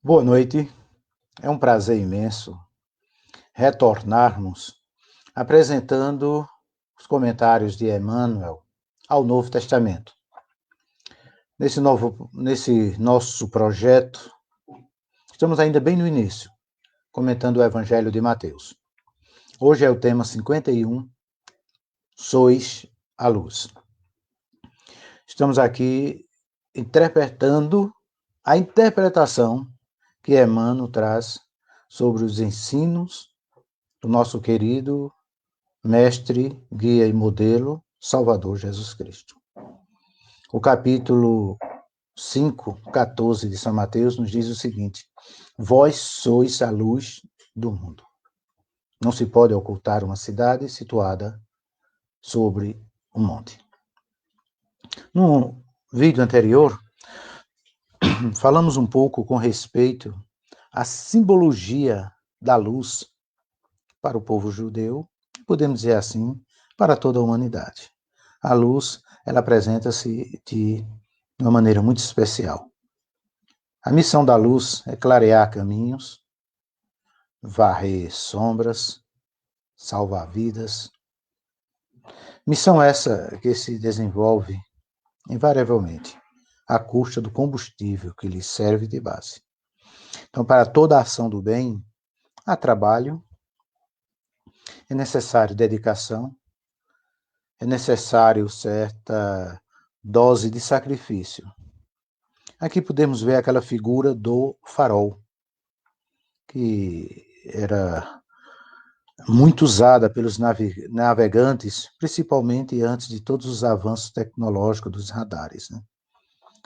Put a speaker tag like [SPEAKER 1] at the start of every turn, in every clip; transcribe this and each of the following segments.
[SPEAKER 1] Boa noite, é um prazer imenso retornarmos apresentando os comentários de Emmanuel ao Novo Testamento. Nesse nosso projeto, estamos ainda bem no início, comentando o Evangelho de Mateus. Hoje é o tema 51, Sois a Luz. Estamos aqui interpretando a interpretação que Emmanuel traz sobre os ensinos do nosso querido mestre, guia e modelo, Salvador Jesus Cristo. O capítulo 5:14 de São Mateus nos diz o seguinte: Vós sois a luz do mundo. Não se pode ocultar uma cidade situada sobre um monte. No vídeo anterior, falamos um pouco com respeito à simbologia da luz para o povo judeu, podemos dizer assim, para toda a humanidade. A luz, ela apresenta-se de uma maneira muito especial. A missão da luz é clarear caminhos, varrer sombras, salvar vidas. Missão essa que se desenvolve invariavelmente à custa do combustível que lhe serve de base. Então, para toda a ação do bem, há trabalho, é necessário dedicação, é necessário certa dose de sacrifício. Aqui podemos ver aquela figura do farol, que era muito usada pelos navegantes, principalmente antes de todos os avanços tecnológicos dos radares. Né?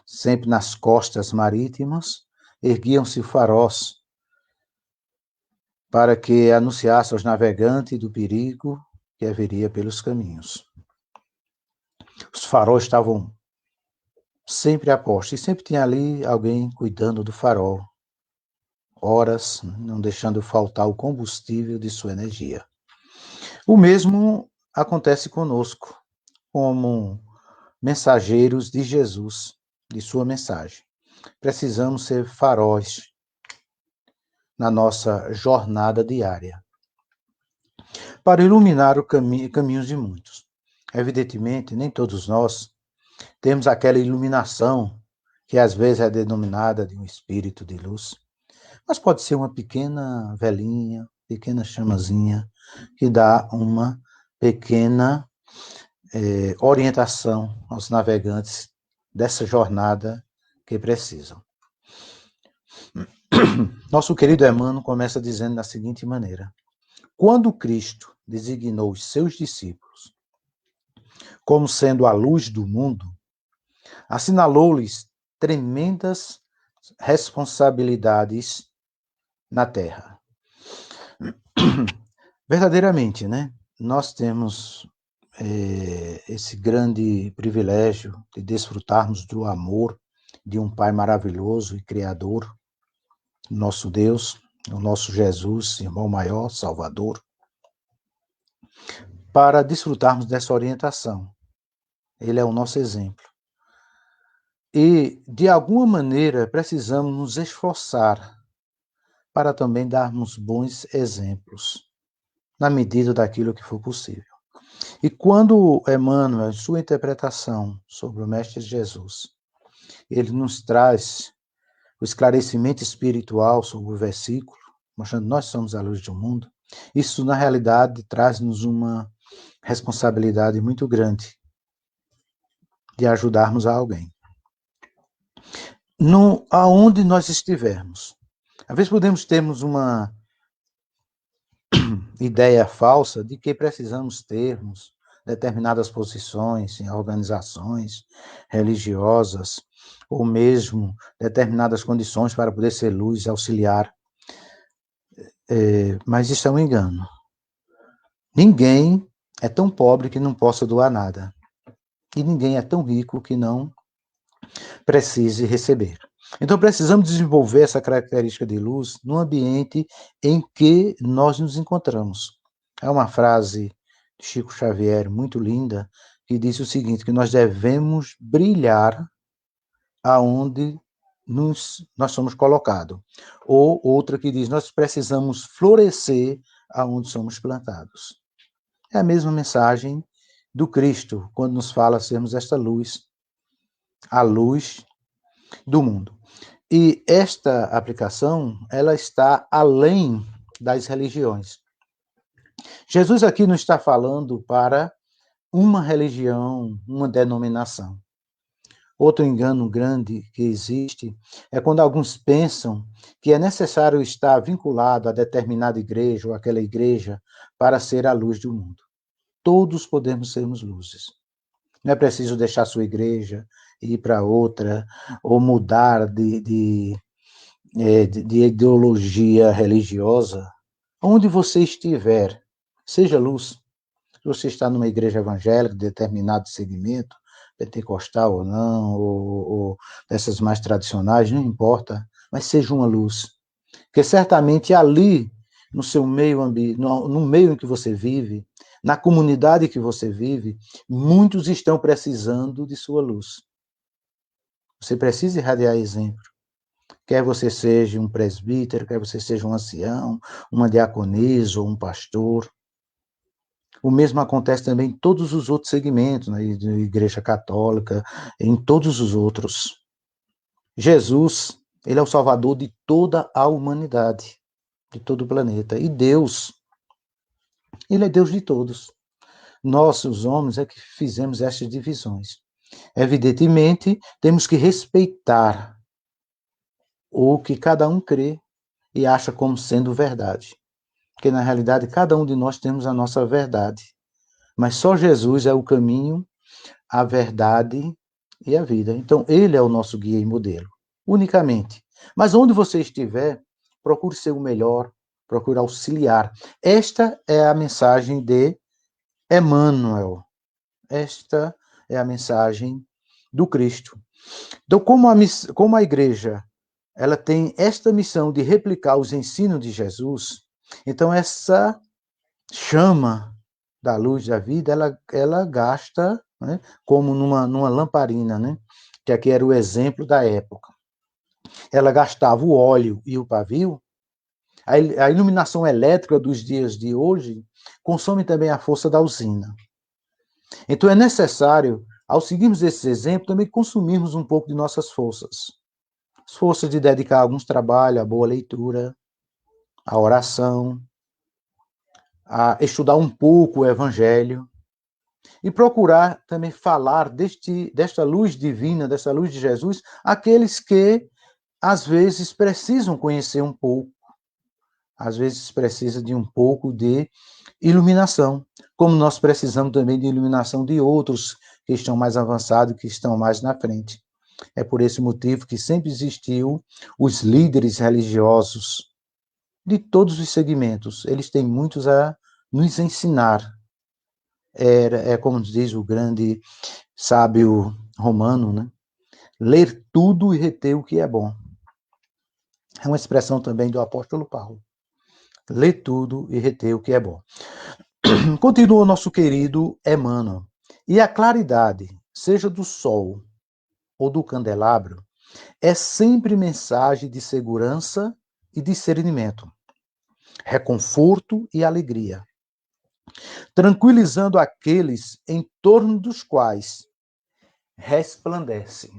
[SPEAKER 1] Sempre nas costas marítimas, erguiam-se faróis para que anunciasse aos navegantes do perigo que haveria pelos caminhos. Os faróis estavam sempre a postos, e sempre tinha ali alguém cuidando do farol, horas, não deixando faltar o combustível de sua energia. O mesmo acontece conosco, como mensageiros de Jesus, de sua mensagem. Precisamos ser faróis na nossa jornada diária, para iluminar o caminhos de muitos. Evidentemente, nem todos nós temos aquela iluminação que às vezes é denominada de um espírito de luz, mas pode ser uma pequena velinha, pequena chamazinha, que dá uma pequena orientação aos navegantes dessa jornada que precisam. Nosso querido Emmanuel começa dizendo da seguinte maneira: quando Cristo designou os seus discípulos como sendo a luz do mundo, assinalou-lhes tremendas responsabilidades na Terra. Verdadeiramente, né? Nós temos esse grande privilégio de desfrutarmos do amor de um Pai maravilhoso e Criador, nosso Deus, o nosso Jesus, irmão maior, Salvador, para desfrutarmos dessa orientação. Ele é o nosso exemplo. E, de alguma maneira, precisamos nos esforçar para também darmos bons exemplos, na medida daquilo que for possível. E quando Emmanuel, em sua interpretação sobre o Mestre Jesus, ele nos traz o esclarecimento espiritual sobre o versículo, mostrando que nós somos a luz do mundo, isso, na realidade, traz-nos uma responsabilidade muito grande de ajudarmos a alguém. Aonde nós estivermos. Às vezes podemos termos uma ideia falsa de que precisamos termos determinadas posições em organizações religiosas, ou mesmo determinadas condições para poder ser luz e auxiliar. Mas isso é um engano. Ninguém é tão pobre que não possa doar nada. E ninguém é tão rico que não precise receber. Então, precisamos desenvolver essa característica de luz no ambiente em que nós nos encontramos. É uma frase de Chico Xavier muito linda, que diz o seguinte, que nós devemos brilhar aonde nós somos colocados. Ou outra que diz, nós precisamos florescer aonde somos plantados. É a mesma mensagem do Cristo, quando nos fala sermos esta luz, a luz do mundo. E esta aplicação, ela está além das religiões. Jesus aqui não está falando para uma religião, uma denominação. Outro engano grande que existe é quando alguns pensam que é necessário estar vinculado a determinada igreja ou aquela igreja para ser a luz do mundo. Todos podemos sermos luzes. Não é preciso deixar sua igreja e ir para outra, ou mudar de ideologia religiosa. Onde você estiver, seja luz. Se você está numa igreja evangélica, de determinado segmento, pentecostal ou não, ou dessas mais tradicionais, não importa, mas seja uma luz. Porque certamente ali, no seu meio ambiente, no meio em que você vive, na comunidade que você vive, muitos estão precisando de sua luz. Você precisa irradiar exemplo. Quer você seja um presbítero, quer você seja um ancião, uma diaconisa ou um pastor. O mesmo acontece também em todos os outros segmentos, na Igreja Católica, em todos os outros. Jesus, ele é o Salvador de toda a humanidade, de todo o planeta. E Deus, ele é Deus de todos. Nós, os homens, é que fizemos essas divisões. Evidentemente, temos que respeitar o que cada um crê e acha como sendo verdade. Porque, na realidade, cada um de nós temos a nossa verdade. Mas só Jesus é o caminho, a verdade e a vida. Então, ele é o nosso guia e modelo, unicamente. Mas onde você estiver, procure ser o melhor, procure auxiliar. Esta é a mensagem de Emmanuel. Esta é a mensagem do Cristo. Então, como a igreja ela tem esta missão de replicar os ensinos de Jesus, então essa chama da luz da vida, ela gasta, né, como numa lamparina, né, que aqui era o exemplo da época. Ela gastava o óleo e o pavio. A iluminação elétrica dos dias de hoje consome também a força da usina. Então é necessário, ao seguirmos esse exemplo, também consumirmos um pouco de nossas forças. As forças de dedicar alguns trabalhos, a boa leitura, a oração, a estudar um pouco o Evangelho e procurar também falar desta luz divina, dessa luz de Jesus, àqueles que, às vezes, precisam conhecer um pouco, às vezes precisa de um pouco de iluminação, como nós precisamos também de iluminação de outros que estão mais avançados, que estão mais na frente. É por esse motivo que sempre existiu os líderes religiosos de todos os segmentos. Eles têm muitos a nos ensinar. É como diz o grande sábio romano, né? Ler tudo e reter o que é bom. É uma expressão também do apóstolo Paulo. Ler tudo e reter o que é bom. Continua o nosso querido Emmanuel. E a claridade, seja do sol ou do candelabro, é sempre mensagem de segurança e discernimento, reconforto e alegria, tranquilizando aqueles em torno dos quais resplandece.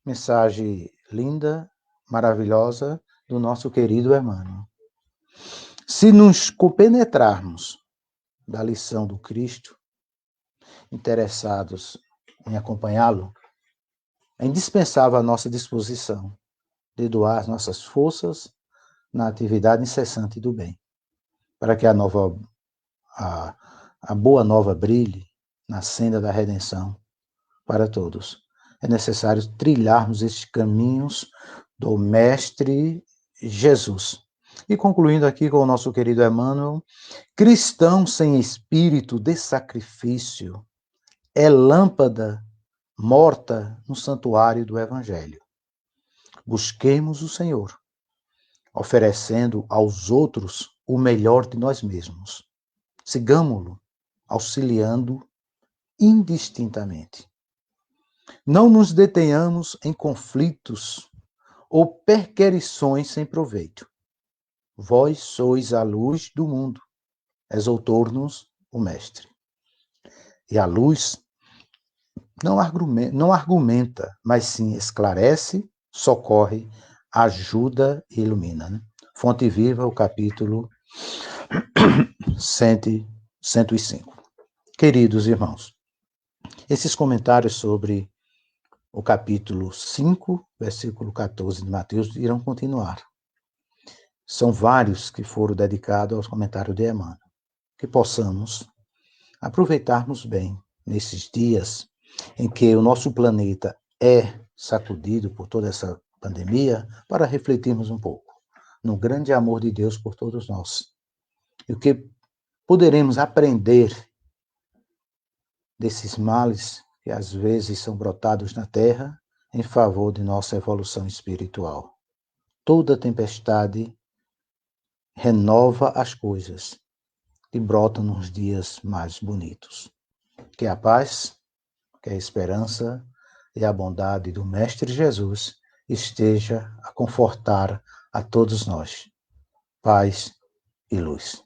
[SPEAKER 1] Mensagem linda, maravilhosa do nosso querido Emmanuel. Se nos compenetrarmos da lição do Cristo, interessados em acompanhá-lo, é indispensável a nossa disposição de doar as nossas forças na atividade incessante do bem, para que a boa nova brilhe na senda da redenção para todos. É necessário trilharmos estes caminhos do Mestre Jesus. E concluindo aqui com o nosso querido Emmanuel, cristão sem espírito de sacrifício é lâmpada morta no santuário do Evangelho. Busquemos o Senhor, oferecendo aos outros o melhor de nós mesmos. Sigamo-lo, auxiliando indistintamente. Não nos detenhamos em conflitos ou perquerições sem proveito. Vós sois a luz do mundo, exortou-nos o Mestre. E a luz não argumenta, mas sim esclarece, socorre, ajuda e ilumina. Né? Fonte Viva, o capítulo 105. Queridos irmãos, esses comentários sobre o capítulo 5, versículo 14 de Mateus, irão continuar. São vários que foram dedicados aos comentários de Emmanuel. Que possamos aproveitarmos bem nesses dias em que o nosso planeta é sacudido por toda essa pandemia, para refletirmos um pouco no grande amor de Deus por todos nós. E o que poderemos aprender desses males que às vezes são brotados na Terra em favor de nossa evolução espiritual. Toda tempestade renova as coisas e brota nos dias mais bonitos. Que a paz, que a esperança e a bondade do Mestre Jesus esteja a confortar a todos nós. Paz e luz.